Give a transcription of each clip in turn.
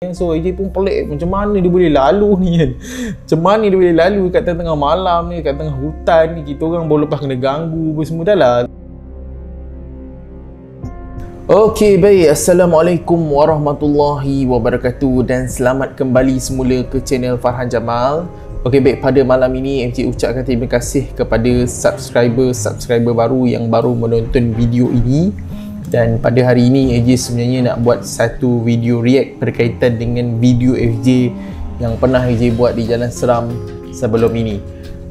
So AJ pun pelik, macam mana dia boleh lalu ni kan. Macam mana dia boleh lalu kat tengah malam ni, kat tengah hutan ni. Kita orang baru lepas kena ganggu semua dah lah. Okey, baik. Assalamualaikum warahmatullahi wabarakatuh dan selamat kembali semula ke channel Farhan Jamal. Okey, baik, pada malam ini MJ ucapkan terima kasih kepada subscriber baru yang baru menonton video ini. Dan pada hari ini AJ sebenarnya nak buat satu video react berkaitan dengan video FJ yang pernah AJ buat di Jalan Seram sebelum ini.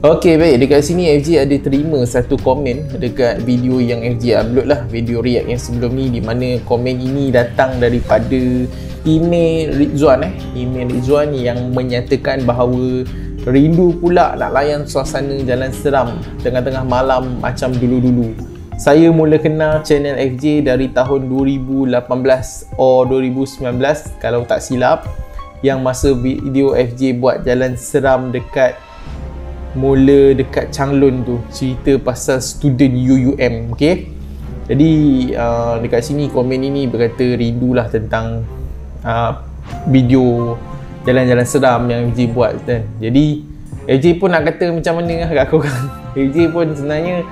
Okey, baik, dekat sini FJ ada terima satu komen dekat video yang FJ upload lah, video react yang sebelum ni, di mana komen ini datang daripada email Rizwan email Rizwan yang menyatakan bahawa rindu pula nak layan suasana Jalan Seram tengah-tengah malam macam dulu-dulu. Saya mula kenal channel FJ dari tahun 2018 atau 2019 kalau tak silap, yang masa video FJ buat Jalan Seram dekat Changlun tu, cerita pasal student UUM. okey. Jadi dekat sini komen ini berkata rindulah tentang video Jalan-Jalan Seram yang FJ buat kan. Jadi FJ pun nak kata macam mana lah kat korang. FJ pun sebenarnya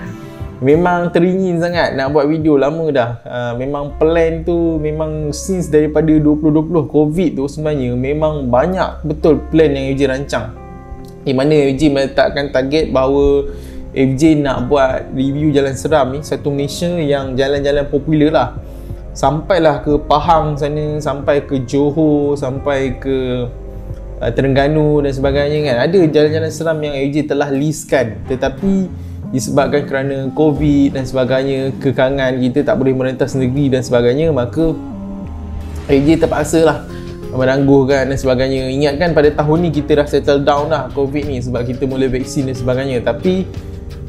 memang teringin sangat nak buat video lama dah. Memang plan tu memang since daripada 2020 Covid tu sebenarnya memang banyak betul plan yang FJ rancang, di mana FJ meletakkan target bahawa FJ nak buat review Jalan Seram ni satu Malaysia yang jalan-jalan popular lah. Sampailah ke Pahang sana, sampai ke Johor, sampai ke Terengganu dan sebagainya kan. Ada jalan-jalan seram yang FJ telah listkan, tetapi disebabkan kerana Covid dan sebagainya, kekangan kita tak boleh merentas negeri dan sebagainya, maka FJ terpaksa lah menangguhkan dan sebagainya. Ingatkan pada tahun ni kita dah settle down lah Covid ni sebab kita mula vaksin dan sebagainya, tapi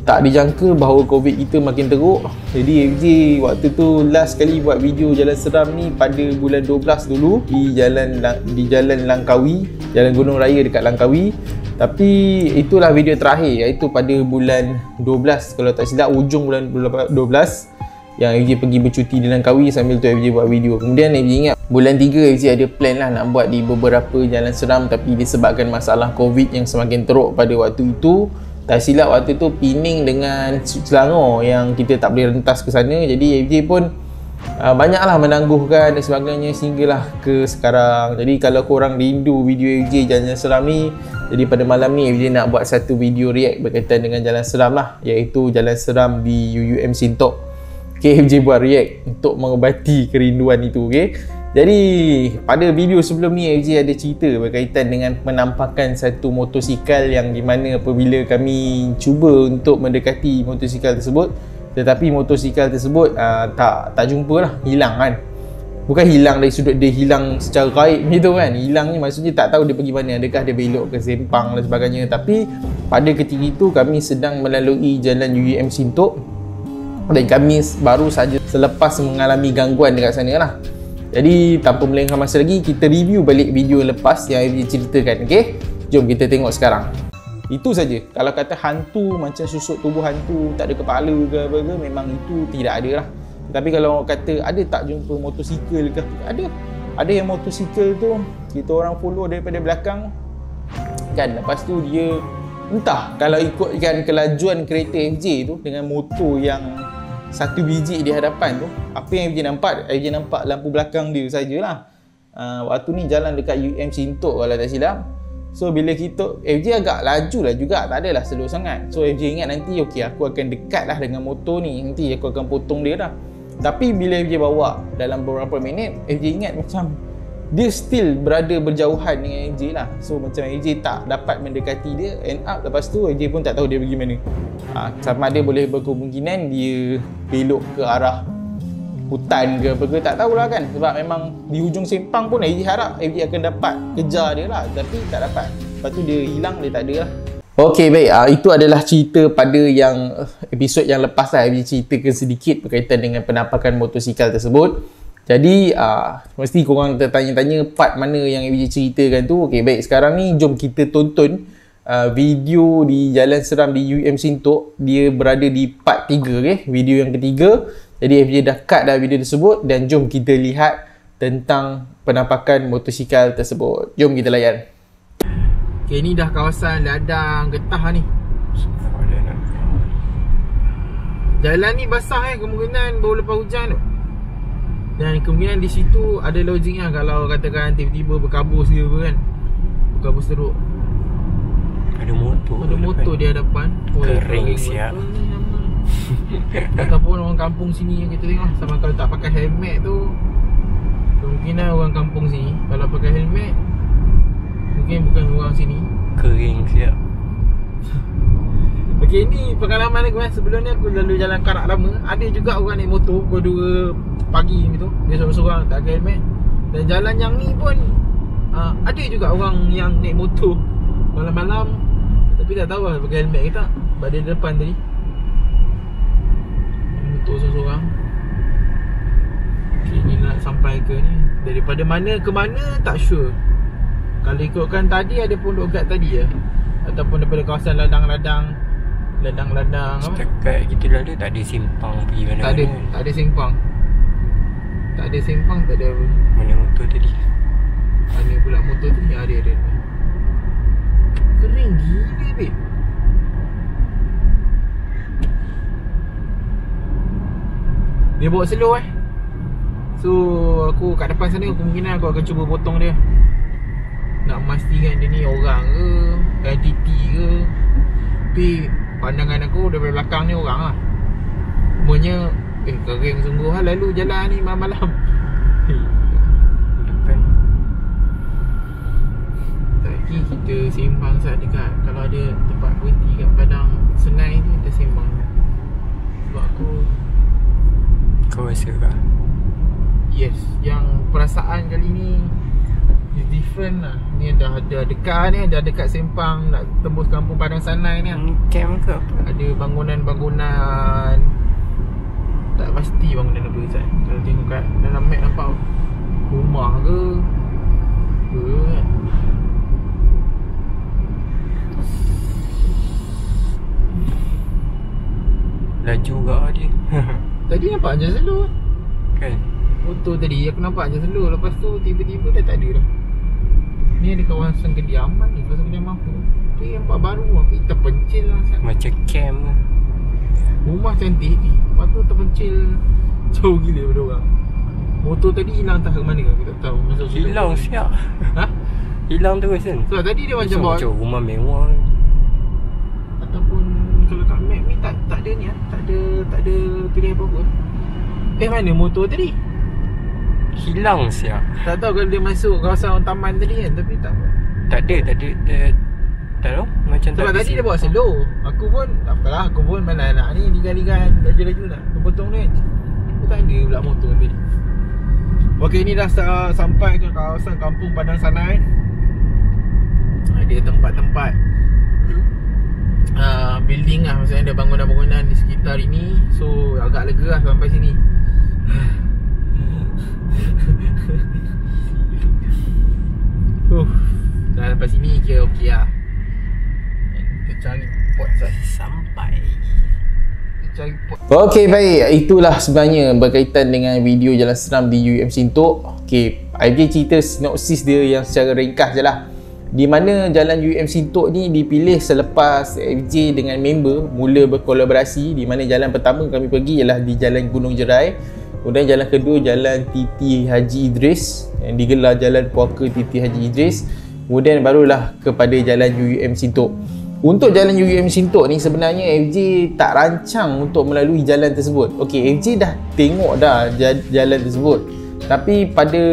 tak dijangka bahawa Covid kita makin teruk. Jadi FJ waktu tu last kali buat video Jalan Seram ni pada bulan 12 dulu di Jalan Langkawi, Jalan Gunung Raya dekat Langkawi. Tapi itulah video terakhir, iaitu pada bulan 12 kalau tak silap, ujung bulan 12 yang FJ pergi bercuti di Langkawi, sambil tu FJ buat video. Kemudian FJ ingat bulan 3 FJ ada plan lah nak buat di beberapa Jalan Seram, tapi disebabkan masalah Covid yang semakin teruk pada waktu itu, tak silap waktu tu Pening dengan Selangor yang kita tak boleh rentas ke sana. Jadi FJ pun banyaklah menangguhkan dan sebagainya sehinggalah ke sekarang. Jadi kalau korang rindu video FJ Jalan Seram ni, jadi pada malam ni FJ nak buat satu video react berkaitan dengan Jalan Seram lah, iaitu Jalan Seram di UUM Sintok. Okay, FJ buat react untuk mengobati kerinduan itu. Okay, jadi pada video sebelum ni FJ ada cerita berkaitan dengan penampakan satu motosikal yang di mana apabila kami cuba untuk mendekati motosikal tersebut, tetapi motosikal tersebut tak jumpa lah, hilang kan. Bukan hilang dari sudut dia hilang secara gaib gitu kan. Hilang ni maksudnya tak tahu dia pergi mana, adakah dia belok ke Sempang dan sebagainya. Tapi pada ketika itu kami sedang melalui jalan UUM Sintok dan kami baru saja selepas mengalami gangguan dekat sana lah. Jadi tanpa melengahkan masa lagi, kita review balik video lepas yang FJ ceritakan. Okay, jom kita tengok sekarang. Itu saja. Kalau kata hantu macam susuk tubuh hantu, tak ada kepala ke apa ke, memang itu tidak ada lah. Tapi kalau kata ada tak jumpa motosikal ke, ada yang motosikal tu kita orang follow daripada belakang kan, lepas tu dia entah kalau ikutkan kelajuan kereta FJ tu dengan motor yang satu biji di hadapan tu, apa yang FJ nampak lampu belakang dia sajalah. Waktu ni jalan dekat UUM Sintok kalau tak silap. So bila kita FJ agak laju lah juga, tak adalah slow sangat. So FJ ingat nanti okey aku akan dekat lah dengan motor ni, nanti aku akan potong dia dah. Tapi bila FJ bawa dalam beberapa minit, FJ ingat macam dia still berada berjauhan dengan FJ lah. So macam FJ tak dapat mendekati dia, end up lepas tu FJ pun tak tahu dia pergi mana. Sama ada boleh berkemungkinan dia belok ke arah hutan ke apa ke, tak tahulah kan. Sebab memang di hujung Sempang pun FJ harap FJ akan dapat kejar dia lah, tapi tak dapat. Lepas tu dia hilang, dia tak ada lah. Okey, baik, itu adalah cerita pada yang episod yang lepas lah. FJ ceritakan sedikit berkaitan dengan penampakan motosikal tersebut. Jadi mesti korang tertanya-tanya part mana yang FJ ceritakan tu. Okey, baik, sekarang ni jom kita tonton video di Jalan Seram di UUM Sintok. Dia berada di part 3, okay? Video yang ketiga. Jadi FJ dah cut dah video tersebut dan jom kita lihat tentang penampakan motosikal tersebut. Jom kita layan. Okay, ni dah kawasan ladang getah ni. Jalan ni basah kemungkinan baru lepas hujan tu. Dan kemungkinan di situ ada logik lah kalau katakan tiba-tiba berkabus ke apa kan. Berkabus teruk. Ada motor di hadapan. Kering siap. Ataupun orang kampung sini yang kita tengok, sama kalau tak pakai helmet tu, kemungkinan orang kampung sini kalau pakai helmet mungkin bukan orang sini. Kering siap. Okey, ni pengalaman aku sebelum ni aku lalu jalan Karak lama, ada juga orang naik motor pukul 2 pagi gitu. Dia seorang-seorang tak pakai helmet. Dan jalan yang ni pun ada juga orang yang naik motor malam-malam tapi tak tahu lah pakai helmet ke tak. Badan depan tadi motor seorang-seorang. Okay, ni nak sampai ke ni daripada mana ke mana tak sure. Kalau ikutkan tadi ada pondok gat tadi ya, ataupun daripada kawasan ladang-ladang apa? Setakat kita lalu tak ada simpang pergi mana-mana. Tak ada simpang. Tak ada simpang, tak ada apa. Mana motor tadi? Mana pula motor tu? Ya, ada. Kering gila babe. Dia bawa slow So aku kat depan sana kemungkinan aku akan cuba potong dia. Nak memastikan dia ni orang ke entiti ke. Tapi pandangan aku daripada belakang ni orang lah. Semuanya kering sungguh lah lalu jalan ni malam-malam. Depan Tadi kita sembang saat dekat, kalau ada tempat berhenti kat padang senai tu kita sembang. Sebab kau rasa kah? Yes, yang perasaan kali ni is different lah. Ni dah dekat ni, dah dekat sempang nak tembus kampung Padang Sanai ni. Camp ke apa? Ada bangunan-bangunan, tak pasti bangunan apa Ustaz. Kalau tengok kat dalam map nampak rumah ke kan. Laju gak dia. Tadi nampak je slow Kan? motor tadi aku nampak je slow. Lepas tu tiba-tiba dah tak ada dah. Ni ada kawasan kediaman ni, kawasan kediaman apa. Dia nampak baru tapi terpencil lah Ustaz. Macam camp tu. Rumah cantik ni, lepas tu terpencil jauh gila daripada orang. Motor tadi hilang entah ke mana, aku tak tahu. Hilang siap. Ha? Hilang terus kan? So tadi dia macam bawa macam rumah mewah. ataupun kalau kat map ni tak ada ni lah. Tak ada pilih apa-apa. Mana motor tadi? Hilang siap. Tak tahu kalau dia masuk kawasan taman tadi kan, tapi tak. Tak ada. Tak tahu. Macam Sebab tak tadi dia bawa slow. Aku pun tak apalah, aku pun mana nak ni ligan-ligan laju-laju nak potong ni kan. Aku tak ada pula motor tadi. Okey, ni dah sampai ke kawasan kampung Padang Sanai. Ada tempat-tempat building lah, maksudnya ada bangunan-bangunan di sekitar ini. So agak lega lah sampai sini. Dah sampai sini kira okey lah. Kita cari pot sampai. Okey, baik. Itulah sebenarnya berkaitan dengan video jalan seram di UUM Sintok. Okey, IJ cerita sinopsis dia yang secara ringkas je lah. Di mana jalan UUM Sintok ni dipilih selepas FJ dengan member mula berkolaborasi. Di mana jalan pertama kami pergi ialah di Jalan Gunung Jerai. Kemudian jalan kedua Jalan Titi Haji Idris yang digelar Jalan Puaka Titi Haji Idris. Kemudian barulah kepada Jalan UUM Sintok. Untuk Jalan UUM Sintok ni sebenarnya FJ tak rancang untuk melalui jalan tersebut. Okey, FJ dah tengok dah jalan tersebut. Tapi pada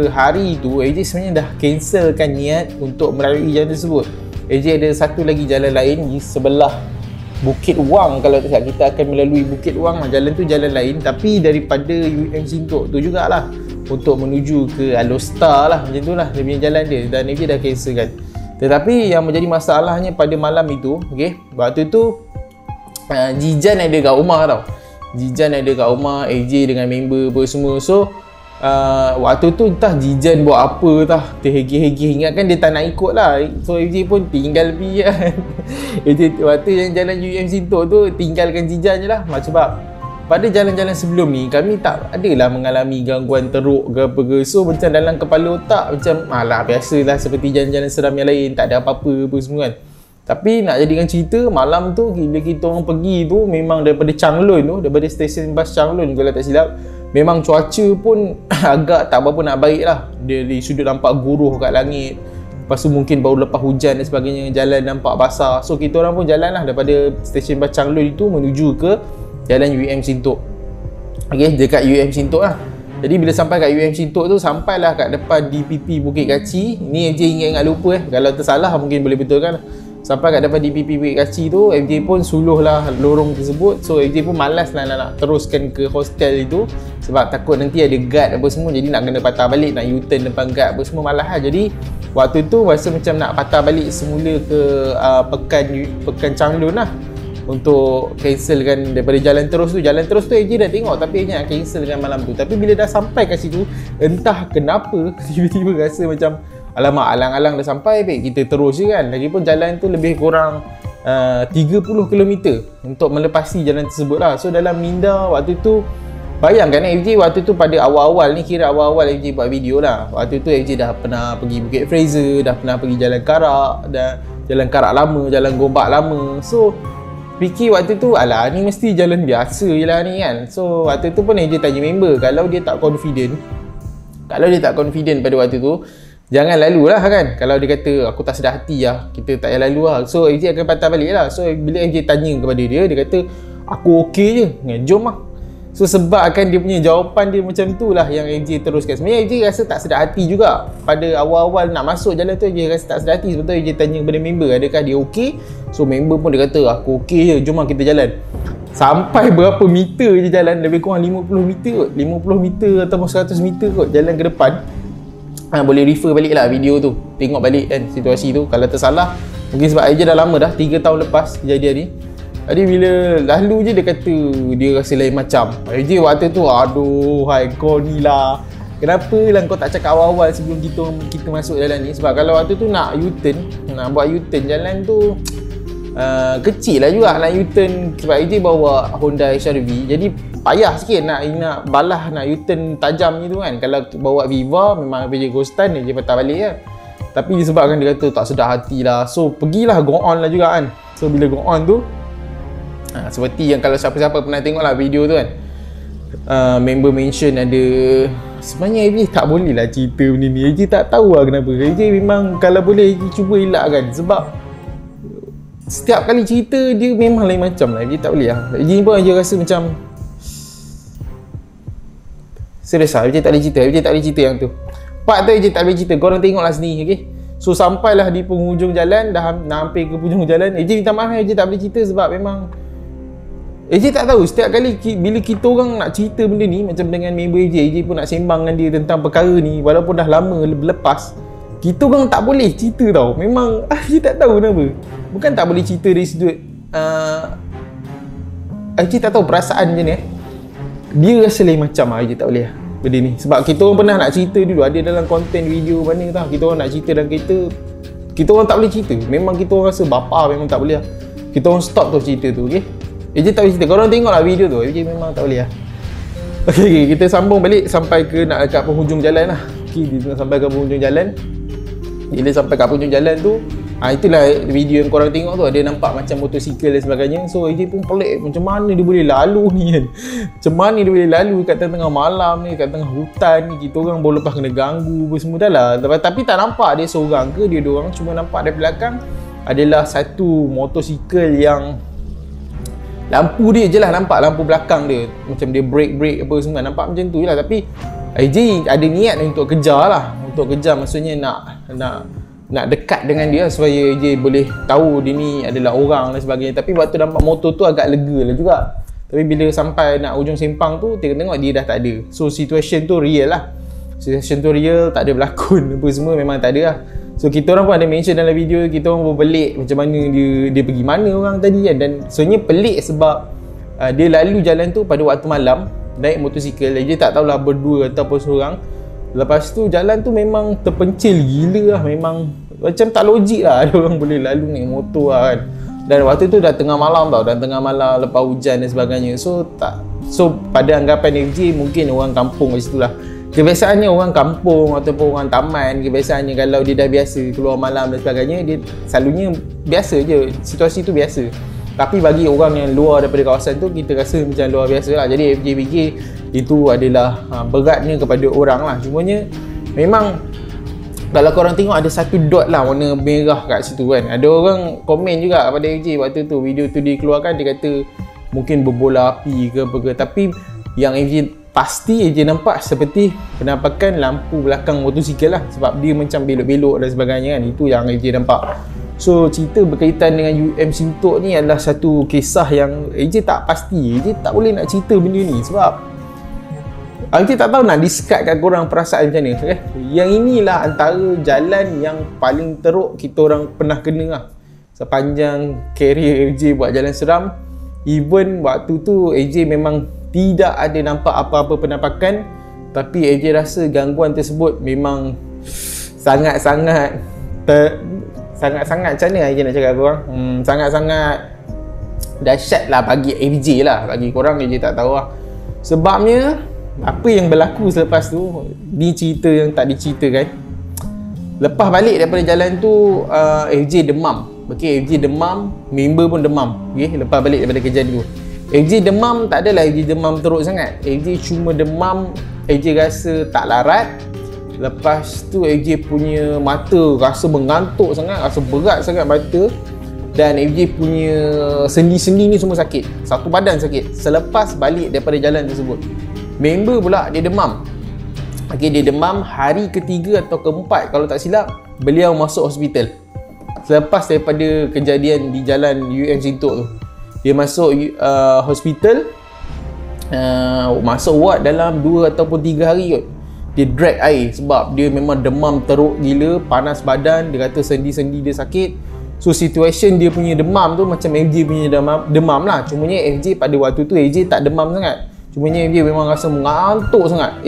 hari tu FJ sebenarnya dah cancelkan niat untuk melalui jalan tersebut. FJ ada satu lagi jalan lain di sebelah Bukit Wang. Kalau tak salah kita akan melalui Bukit Wang lah. Jalan tu jalan lain tapi daripada UUM Sintok tu jugalah untuk menuju ke Alostar lah. Macam tu lah dia punya jalan dia. Dan FJ dah cancelkan. Tetapi yang menjadi masalahnya pada malam itu, okey, waktu tu Jijan ada kat rumah tau. Jijan ada kat rumah, AJ dengan member apa semua. So waktu tu entah Jijan buat apa tah, terhegi-hegi, ingatkan dia tak nak ikut lah. So AJ pun tinggal pergi kan. AJ waktu yang jalan UUM Sintok tu tinggalkan Jijan je lah. Sebab pada jalan-jalan sebelum ni kami tak adalah mengalami gangguan teruk ke apa ke. So macam dalam kepala otak macam alah biasalah seperti jalan-jalan seram yang lain, tak ada apa-apa apa semua kan. Tapi nak jadikan cerita, malam tu bila kita orang pergi tu memang daripada Changlun tu, daripada stesen bas Changlun kalau tak silap, memang cuaca pun agak tak berapa nak baik lah. Dia di sudut nampak guruh kat langit. Lepas tu mungkin baru lepas hujan dan sebagainya, jalan nampak basah. So kita orang pun jalan lah daripada stesen bas Changlun itu menuju ke Jalan UM Sintok. Okay, dekat UM Sintok lah. Jadi bila sampai kat UM Sintok tu, sampailah kat depan DPP Bukit Kaci. Ni FJ ingat-ingat lupa kalau tersalah mungkin boleh betulkan. Sampai kat depan DPP Bukit Kaci tu, FJ pun suluh lah lorong tersebut. So FJ pun malas lah nak teruskan ke hostel itu, sebab takut nanti ada guard apa semua, jadi nak kena patah balik, nak U-turn depan guard apa semua, malas lah. Jadi waktu tu rasa macam nak patah balik semula ke Pekan Changlun lah, untuk cancelkan daripada jalan terus tu. Jalan terus tu AJ dah tengok, tapi AJ nak cancelkan malam tu. Tapi bila dah sampai kat situ, entah kenapa tiba-tiba rasa macam alamak, alang-alang dah sampai, baik kita terus je kan. Lagipun jalan tu lebih kurang 30 km untuk melepasi jalan tersebut lah. So dalam minda waktu tu, bayangkan FJ waktu tu pada awal-awal ni, kira awal-awal FJ buat video lah. Waktu tu FJ dah pernah pergi Bukit Fraser, dah pernah pergi Jalan Karak, dah Jalan Karak lama, Jalan Gombak lama. So fikir waktu tu, alah ni mesti jalan biasa je lah ni kan. So waktu tu pun AJ tanya member, kalau dia tak confident pada waktu tu, jangan lalu lah kan. Kalau dia kata aku tak sedar hati lah, kita tak payah lalu lah. So AJ akan patah balik lah. So bila AJ tanya kepada dia, dia kata aku okey je, jom lah. So sebabkan dia punya jawapan dia macam tu lah yang AJ teruskan. Sebenarnya AJ rasa tak sedar hati juga. Pada awal-awal nak masuk jalan tu, AJ rasa tak sedar hati. Sebab tu AJ tanya kepada member, adakah dia okey? So member pun dia kata aku okey je, jom lah kita jalan. Sampai berapa meter je jalan, lebih kurang 50 meter kot, 50 meter atau 100 meter kot jalan ke depan. Boleh refer balik lah video tu, tengok balik kan situasi tu. Kalau tersalah, mungkin sebab AJ dah lama dah, 3 tahun lepas kejadian ni. Jadi bila lalu je dia kata dia rasa lain macam. AJ waktu tu, aduh hai kau ni lah, kenapa lah kau tak cakap awal-awal sebelum kita masuk jalan ni. Sebab kalau waktu tu nak U-turn, nak buat U-turn jalan tu kecil lah juga nak U-turn. Sebab AJ bawa Honda HR-V, jadi payah sikit nak balah, nak U-turn tajam je tu kan. Kalau bawa Viva memang AJ Ghostan, AJ patah balik lah. Tapi disebabkan dia kata tak sedar hati lah, so pergilah go on lah juga kan. So bila go on tu, seperti yang kalau siapa-siapa pernah tengok lah video tu kan, member mention ada, sebenarnya AJ tak boleh lah cerita benda ni. AJ tak tahu lah kenapa. AJ memang kalau boleh AJ cuba elakkan, sebab setiap kali cerita dia memang lain macam lah. AJ tak boleh lah. AJ pun AJ rasa macam serius lah, AJ tak boleh cerita yang tu. Part tu AJ tak boleh cerita, korang tengok lah sendiri, okay? So sampailah di penghujung jalan, dah hampir ke penghujung jalan. AJ minta maaf, AJ tak boleh cerita sebab memang AJ tak tahu, setiap kali bila kita orang nak cerita benda ni, macam dengan member AJ pun nak sembang dengan dia tentang perkara ni, walaupun dah lama lepas, kita orang tak boleh cerita tau. Memang AJ tak tahu kenapa. Bukan tak boleh cerita dari sudut AJ tak tahu perasaan macam ni dia rasa lain macam AJ tak boleh lah benda ni. Sebab kita orang pernah nak cerita dulu, ada dalam konten video mana tau, kita orang nak cerita dalam kereta, kita orang tak boleh cerita. Memang kita orang rasa bapa memang tak boleh lah. Kita orang stop tu cerita tu, okay? AJ tak boleh cerita. Korang tengoklah video tu, AJ memang tak boleh lah. Okay, kita sambung balik sampai ke nak dekat penghujung jalan lah. Okay, kita sampai ke penghujung jalan. Bila sampai kat penghujung jalan tu, itulah video yang korang tengok tu, ada nampak macam motosikal dan sebagainya. So AJ pun pelik, macam mana dia boleh lalu ni kan, macam mana dia boleh lalu kat tengah malam ni, kat tengah hutan ni. Kita orang baru lepas kena ganggu apa semua dah lah. Tapi tak nampak dia seorang ke dia dua orang, cuma nampak dari belakang adalah satu motosikal yang lampu dia je lah nampak, lampu belakang dia macam dia brake apa semua, nampak macam tu je lah. Tapi AJ ada niat untuk kejar lah, untuk kejar maksudnya nak dekat dengan dia supaya AJ boleh tahu dia ni adalah orang dan sebagainya. Tapi waktu nampak motor tu agak lega lah juga. Tapi bila sampai nak ujung sempang tu, tengok dia dah tak ada. So situation tu real lah, situation tu real, tak ada berlakon apa semua, memang tak ada lah. So kita orang pun ada mention dalam video, kita orang pun pelik macam mana dia pergi mana orang tadi kan. Dan sebenarnya pelik sebab dia lalu jalan tu pada waktu malam, naik motosikal. Dia tak tahulah berdua ataupun seorang. Lepas tu jalan tu memang terpencil gila lah, memang macam tak logik lah ada orang boleh lalu naik motor lah kan. Dan waktu tu dah tengah malam tau, dah tengah malam lepas hujan dan sebagainya. So tak So pada anggapan FJ mungkin orang kampung kat situ lah. Kebiasaannya orang kampung ataupun orang taman, kebiasaannya kalau dia dah biasa keluar malam dan sebagainya, dia selalunya biasa je, situasi tu biasa. Tapi bagi orang yang luar daripada kawasan tu, kita rasa macam luar biasa lah. Jadi FJ fikir itu adalah beratnya kepada orang lah. Cumanya memang kalau korang tengok ada satu dot lah warna merah kat situ kan. Ada orang komen juga pada FJ waktu tu, video tu dikeluarkan, dia kata mungkin berbola api ke apa ke. Tapi yang FJ pasti FJ nampak seperti penampakan lampu belakang motosikal lah, sebab dia macam belok-belok dan sebagainya kan. Itu yang FJ nampak. So cerita berkaitan dengan Sintok ni adalah satu kisah yang FJ tak pasti. FJ tak boleh nak cerita benda ni sebab FJ tak tahu nak describe kat korang perasaan macam mana. Yang inilah antara jalan yang paling teruk kita orang pernah kena lah sepanjang career FJ buat jalan seram. Even waktu tu FJ memang tidak ada nampak apa-apa penampakan, tapi FJ rasa gangguan tersebut memang sangat-sangat macam mana FJ nak cakap korang, sangat-sangat dahsyat lah bagi FJ lah. Bagi korang FJ tak tahu lah. Sebabnya apa yang berlaku selepas tu ni cerita yang tak diceritakan. Lepas balik daripada jalan tu FJ demam. Okay, FJ demam, member pun demam. Okay, lepas balik daripada kejadian tu FJ demam, tak adalah FJ demam teruk sangat. FJ cuma demam, FJ rasa tak larat. Lepas tu FJ punya mata rasa mengantuk sangat, rasa berat sangat mata. Dan FJ punya sendi-sendi ni semua sakit, satu badan sakit selepas balik daripada jalan tersebut. Member pula dia demam. Okay, dia demam hari ketiga atau keempat kalau tak silap, beliau masuk hospital. Selepas daripada kejadian di jalan Sintok tu, dia masuk hospital, masuk ward dalam 2 ataupun 3 hari kot. Dia drag air sebab dia memang demam teruk gila, panas badan, dia kata sendi-sendi dia sakit. So situation dia punya demam tu macam FJ punya demam lah. Cumanya FJ pada waktu tu FJ tak demam sangat. Cumanya FJ memang rasa mengantuk sangat.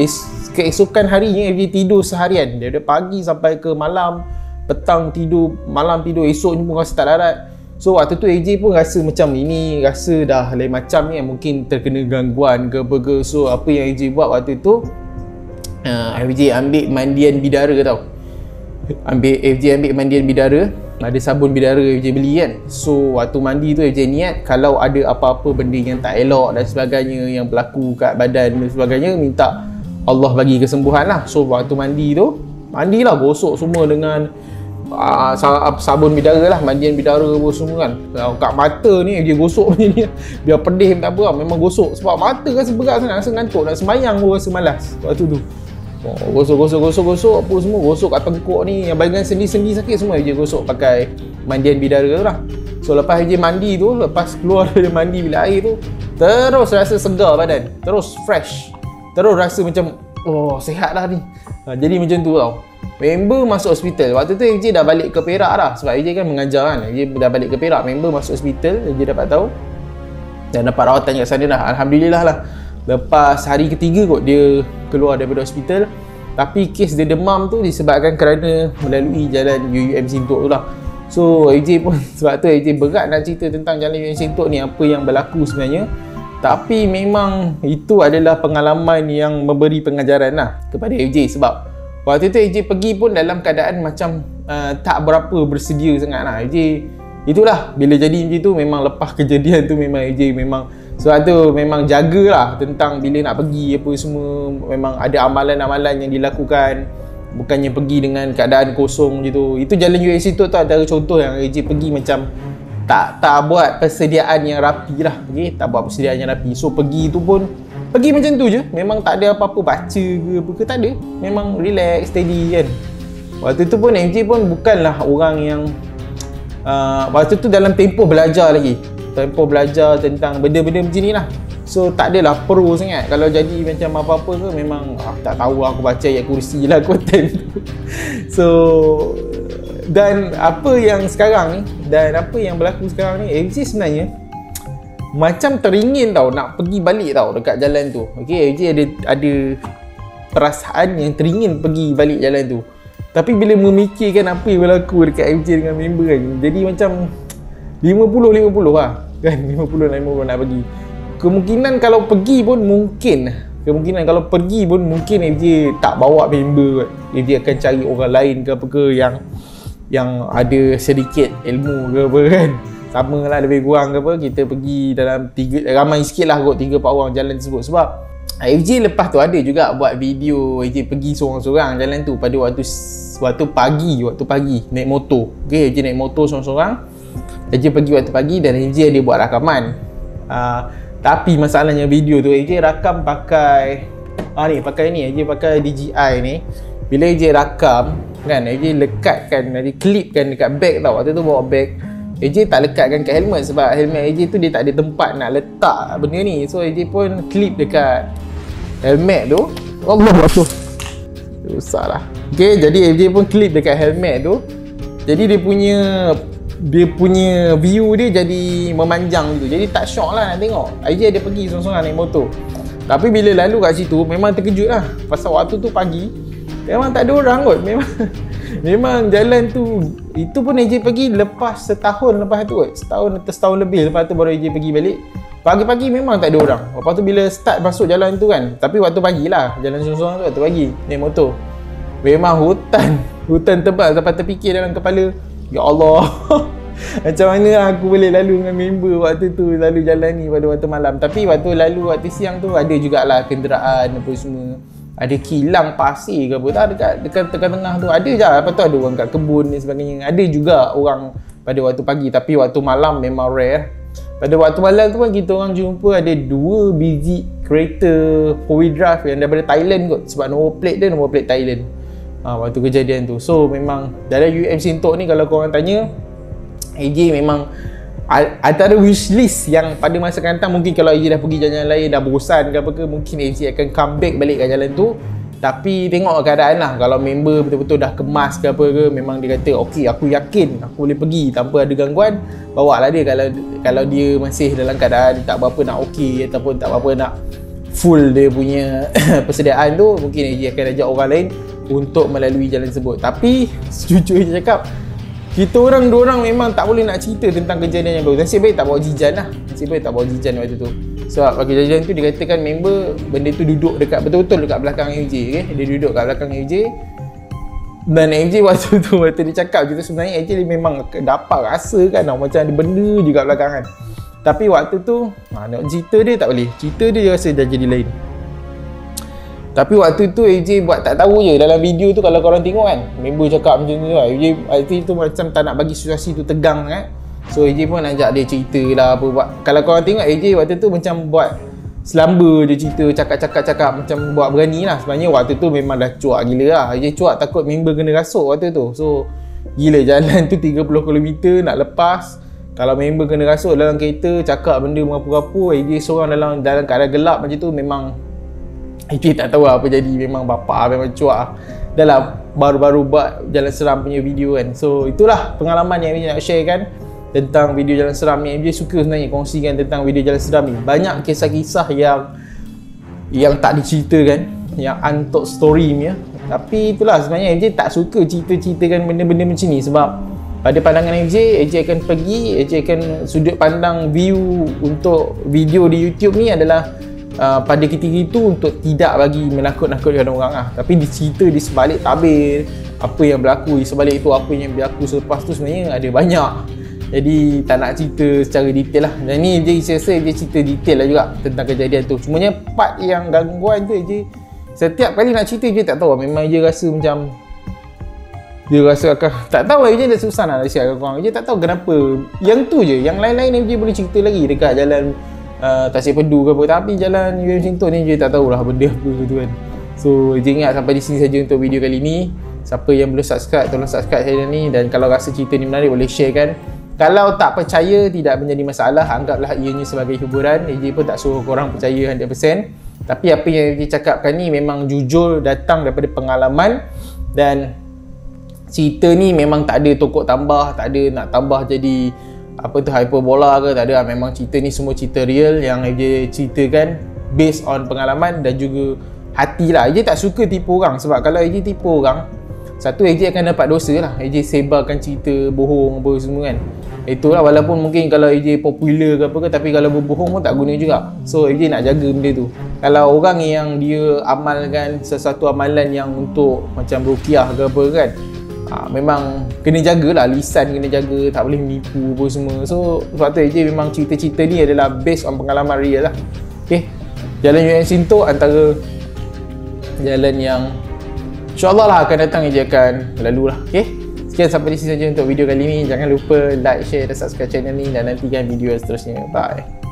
Keesokan harinya FJ tidur seharian, dari pagi sampai ke malam, petang tidur, malam tidur, esoknya pun rasa tak larat. So waktu tu AJ pun rasa macam ini, rasa dah lain macam ni, mungkin terkena gangguan ke apa ke. So apa yang AJ buat waktu tu, AJ ambil mandian bidara tau. AJ ambil mandian bidara, ada sabun bidara AJ beli kan. So waktu mandi tu AJ niat kalau ada apa-apa benda yang tak elok dan sebagainya yang berlaku kat badan dan sebagainya, minta Allah bagi kesembuhan lah. So waktu mandi tu, mandilah, gosok semua dengan sabun bidara lah, mandian bidara pun semua kan. Kat mata ni dia gosok macam ni, biar pedih tak apa lah, memang gosok sebab mata rasa berat sangat, rasa ngantuk, nak sembahyang pun rasa malas waktu tu. Gosok apa semua, gosok kat tengkuk ni, yang bahagian sendi-sendi sakit semua dia gosok pakai mandian bidara tu lah. So lepas dia mandi tu, lepas keluar dari mandi bila air tu, terus rasa segar badan, terus fresh, terus rasa macam oh sihat dah ni. Jadi macam tu tau. Member masuk hospital. Waktu tu AJ dah balik ke Perak dah, sebab AJ kan mengajar kan. AJ dah balik ke Perak. Member masuk hospital, AJ dapat tahu, dan dapat rawatan kat sana dah. Alhamdulillah lah. Lepas hari ketiga kot dia keluar daripada hospital. Tapi kes dia demam tu disebabkan kerana melalui jalan Sintok tu lah. So AJ pun sebab tu AJ berat nak cerita tentang jalan Sintok ni, apa yang berlaku sebenarnya. Tapi memang itu adalah pengalaman yang memberi pengajaran lah kepada AJ. Sebab waktu tu AJ pergi pun dalam keadaan macam tak berapa bersedia sangat lah. AJ itulah, bila jadi macam tu, memang lepas kejadian tu memang AJ memang sebab tu memang jagalah tentang bila nak pergi apa semua. Memang ada amalan-amalan yang dilakukan, bukannya pergi dengan keadaan kosong gitu. Itu jalan Sintok tu antara contoh yang AJ pergi macam tak buat persediaan yang rapi lah. Okay? Tak buat persediaan yang rapi. So pergi tu pun pergi macam tu je, memang tak ada apa-apa baca ke apa ke, tak ada. Memang relax, steady kan. Waktu tu pun MJ pun bukanlah orang yang waktu tu dalam tempoh belajar lagi, tempoh belajar tentang benda-benda macam ni lah. So tak adalah pro sangat. Kalau jadi macam apa-apa ke, memang tak tahu, aku baca ayat kursi lah konten tu. So dan apa yang sekarang ni, dan apa yang berlaku sekarang ni, MJ sebenarnya macam teringin tau nak pergi balik tau dekat jalan tu. Okay, MJ ada perasaan yang teringin pergi balik jalan tu. Tapi bila memikirkan apa yang berlaku dekat MJ dengan member kan, jadi macam 50-50 lah kan, 50-50 nak pergi. kemungkinan kalau pergi pun mungkin FJ tak bawa member kot. FJ akan cari orang lain ke apa ke yang ada sedikit ilmu ke apa kan. Sama lah lebih kurang ke apa, kita pergi dalam ramai sikit lah kot 3-4 orang jalan tersebut. Sebab FJ lepas tu ada juga buat video FJ pergi seorang-seorang jalan tu pada waktu pagi naik motor. Okay, FJ naik motor seorang-seorang, FJ pergi waktu pagi dan FJ ada buat rakaman. Tapi masalahnya video tu FJ rakam pakai FJ pakai DJI ni. Bila FJ rakam kan, FJ lekatkan, FJ clipkan dekat bag tau. Waktu tu bawa bag, FJ tak lekatkan kat helmet sebab helmet FJ tu dia tak ada tempat nak letak benda ni. So FJ pun clip dekat helmet tu. Allah Akbar, susah lah. Okay, jadi FJ pun clip dekat helmet tu. Jadi dia punya view dia jadi memanjang gitu. Jadi tak syok lah nak tengok. FJ ada pergi seorang-seorang naik motor. Tapi bila lalu kat situ memang terkejut lah. Pasal waktu tu pagi memang tak ada orang kot. Memang jalan tu, itu pun AJ pergi lepas setahun lepas tu kot. Setahun lebih lepas tu baru AJ pergi balik. Pagi-pagi memang tak ada orang. Lepas tu bila start masuk jalan tu kan, tapi waktu pagi lah, jalan seorang-seorang tu waktu pagi naik motor, memang hutan tebal sampai terfikir dalam kepala, ya Allah macam mana aku boleh lalu dengan member waktu tu, lalu jalan ni pada waktu malam. Tapi waktu siang tu ada jugalah kenderaan apa semua, ada kilang pasir ke apa tak dekat tengah tu ada je. Lepas tu ada orang kat kebun dan sebagainya. Ada juga orang pada waktu pagi, tapi waktu malam memang rare. Pada waktu malam tu pun kita orang jumpa ada 2 biji kereta 4-wheel drive yang daripada Thailand kot, sebab nombor plate Thailand. Waktu kejadian tu. So memang dalam UM Sintok ni kalau korang tanya, AJ memang antara wishlist yang pada masa akan datang, mungkin kalau AJ dah pergi jalan lain dah bosan ke apa ke, mungkin AJ akan come back balik kat jalan tu. Tapi tengok keadaan lah. Kalau member betul-betul dah kemas ke apa ke, memang dia kata okey, aku yakin aku boleh pergi tanpa ada gangguan, bawa lah dia. Kalau dia masih dalam keadaan tak berapa nak okey ataupun tak berapa nak full dia punya persediaan tu, mungkin AJ akan ajak orang lain untuk melalui jalan tersebut. Tapi sejujurnya cakap, kita orang dua orang memang tak boleh nak cerita tentang kejadian yang baru. Nasib baik tak bawa jijan lah. Waktu tu. Sebab pada kejadian tu dikatakan member benda tu duduk betul-betul dekat belakang FJ. Okay? Dia duduk kat belakang FJ. Dan FJ waktu dia cakap kita sebenarnya FJ dia memang dapat rasa kan macam ada benda juga belakang kan. Tapi waktu tu nak cerita dia tak boleh. Cerita dia rasa dah jadi lain. Tapi waktu tu AJ buat tak tahu je. Dalam video tu kalau korang tengok kan, member cakap macam tu lah. AJ waktu tu macam tak nak bagi situasi tu tegang kan. So AJ pun ajak dia cerita lah apa buat. Kalau korang tengok AJ waktu tu macam buat selamba dia cerita, cakap macam buat berani lah. Sebenarnya waktu tu memang dah cuak gila lah. AJ cuak takut member kena rasuk waktu tu. So gila, jalan tu 30 km nak lepas. Kalau member kena rasuk dalam kereta, cakap benda merapu-rapu, AJ seorang dalam keadaan gelap macam tu, memang AJ tak tahu apa jadi. Memang bapak memang cuak. Dah lah baru-baru buat Jalan Seram punya video kan. So itulah pengalaman yang AJ nak share kan tentang video Jalan Seram ni. AJ suka sebenarnya kongsikan tentang video Jalan Seram ni. Banyak kisah-kisah yang tak diceritakan, yang untold story ni ya. Tapi itulah sebenarnya AJ tak suka ceritakan benda-benda macam ni. Sebab pada pandangan AJ akan pergi, AJ akan sudut pandang view untuk video di YouTube ni adalah pada ketika itu untuk tidak bagi menakut-nakutkan orang lah. Tapi dicerita di sebalik tabir apa yang berlaku di sebalik itu, apa yang berlaku selepas tu sebenarnya ada banyak. Jadi tak nak cerita secara detail lah. Dan ni dia rasa dia cerita detail lah juga tentang kejadian tu. Cumanya part yang gangguan tu je, setiap kali nak cerita je tak tahu. Memang dia rasa macam dia rasa akan tak tahu je, dah susah nak share dengan korang. Dia tak tahu kenapa. Yang tu je, yang lain-lain dia boleh cerita lagi dekat jalan Tasik Pedu ke apa. Tapi jalan UM Sintok ni dia tak tahulah benda apa tu kan. So je ingat sampai di sini saja untuk video kali ni. Siapa yang belum subscribe, tolong subscribe channel ni. Dan kalau rasa cerita ni menarik, boleh share kan. Kalau tak percaya, tidak menjadi masalah. Anggaplah ianya sebagai hiburan. AJ pun tak suruh korang percaya 100%. Tapi apa yang AJ cakapkan ni memang jujur, datang daripada pengalaman. Dan cerita ni memang tak ada tokok tambah, tak ada nak tambah jadi apa tu hyperbola ke, tak ada. Memang cerita ni semua cerita real yang AJ ceritakan based on pengalaman dan juga hati lah. AJ tak suka tipu orang. Sebab kalau AJ tipu orang, Satu, AJ akan dapat dosa lah. AJ sebarkan cerita bohong apa semua kan. Itulah, walaupun mungkin kalau AJ popular ke apa ke, tapi kalau berbohong pun tak guna juga. So AJ nak jaga benda tu. Kalau orang yang dia amalkan sesuatu amalan yang untuk macam ruqyah ke apa kan, memang kena jagalah, lisan kena jaga, tak boleh menipu apa semua. So sebab tu AJ memang cerita-cerita ni adalah based on pengalaman real lah. Okay, jalan UN Sinto antara jalan yang InsyaAllah lah akan datang, AJ akan lalu lah. Okay, sekian sampai di sini saja untuk video kali ni. Jangan lupa like, share dan subscribe channel ni dan nantikan video seterusnya. Bye.